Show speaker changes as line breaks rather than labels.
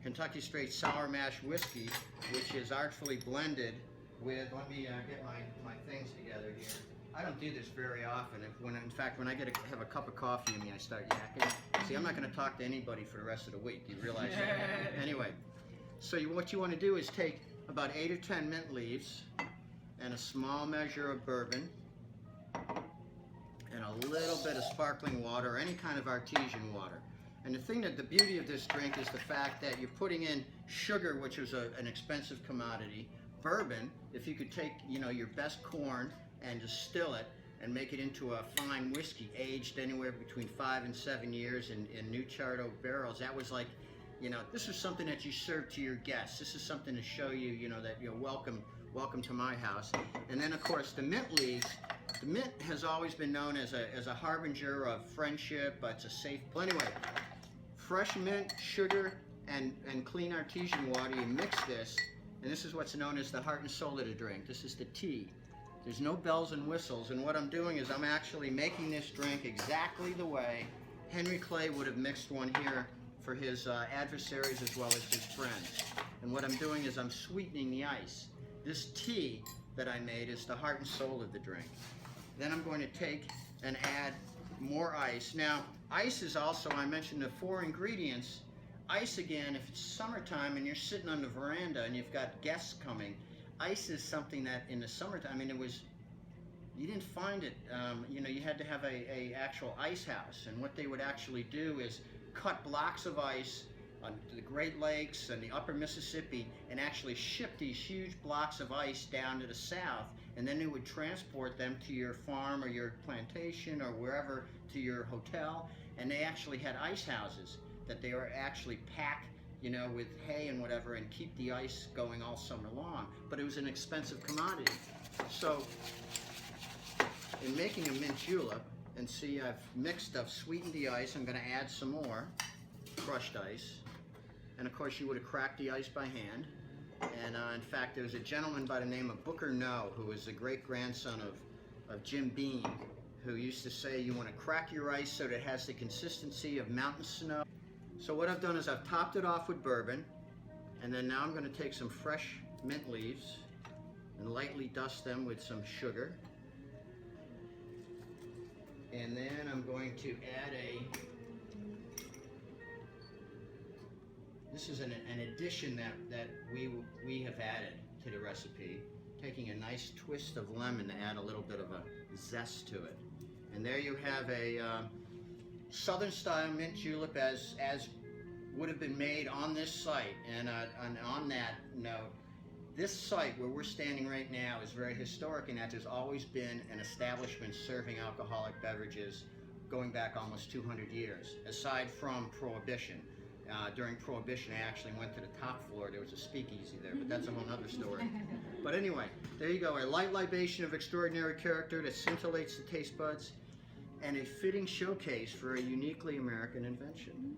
Kentucky Straight Sour Mash Whiskey, which is artfully blended with, let me get my things together here. I don't do this very often. In fact, when I have a cup of coffee in me, I start yakking. See, I'm not going to talk to anybody for the rest of the week. Do you realize that? Anyway, so what you want to do is take about 8 or 10 mint leaves and a small measure of bourbon and a little bit of sparkling water or any kind of artesian water. And the beauty of this drink is the fact that you're putting in sugar, which is an expensive commodity, bourbon, if you could take, your best corn and distill it and make it into a fine whiskey aged anywhere between 5 and 7 years in new charred oak barrels. That was like, this is something that you serve to your guests. This is something to show you, that you're welcome to my house. And then of course the mint leaves. The mint has always been known as a harbinger of friendship, but it's a safe. Well, anyway, fresh mint, sugar, and clean artesian water. You mix this, and this is what's known as the heart and soul of the drink. This is the tea. There's no bells and whistles, and what I'm doing is I'm actually making this drink exactly the way Henry Clay would have mixed one here for his adversaries as well as his friends. And what I'm doing is I'm sweetening the ice. This tea that I made is the heart and soul of the drink. Then I'm going to take and add more ice. Now, ice is also, I mentioned the 4 ingredients. Ice, again, if it's summertime and you're sitting on the veranda and you've got guests coming, ice is something that in the summertime, you didn't find it, you had to have a actual ice house. And what they would actually do is cut blocks of ice on the Great Lakes and the upper Mississippi and actually ship these huge blocks of ice down to the south, and then they would transport them to your farm or your plantation or wherever, to your hotel, and they actually had ice houses that they were actually packed with hay and whatever, and keep the ice going all summer long. But it was an expensive commodity. So in making a mint julep, and see, I've sweetened the ice. I'm going to add some more crushed ice. And of course you would have cracked the ice by hand. And in fact, there's a gentleman by the name of Booker No, who was the great-grandson of Jim Beam, who used to say you want to crack your ice so that it has the consistency of mountain snow. So what I've done is I've topped it off with bourbon, and then now I'm going to take some fresh mint leaves and lightly dust them with some sugar. And then I'm going to add this is an addition that we have added to the recipe, taking a nice twist of lemon to add a little bit of a zest to it. And there you have a Southern Style Mint Julep as would have been made on this site. And on that note, this site where we're standing right now is very historic in that there's always been an establishment serving alcoholic beverages going back almost 200 years, aside from Prohibition. During Prohibition, I actually went to the top floor. There was a speakeasy there, but that's a whole other story. But anyway, there you go, a light libation of extraordinary character that scintillates the taste buds, and a fitting showcase for a uniquely American invention.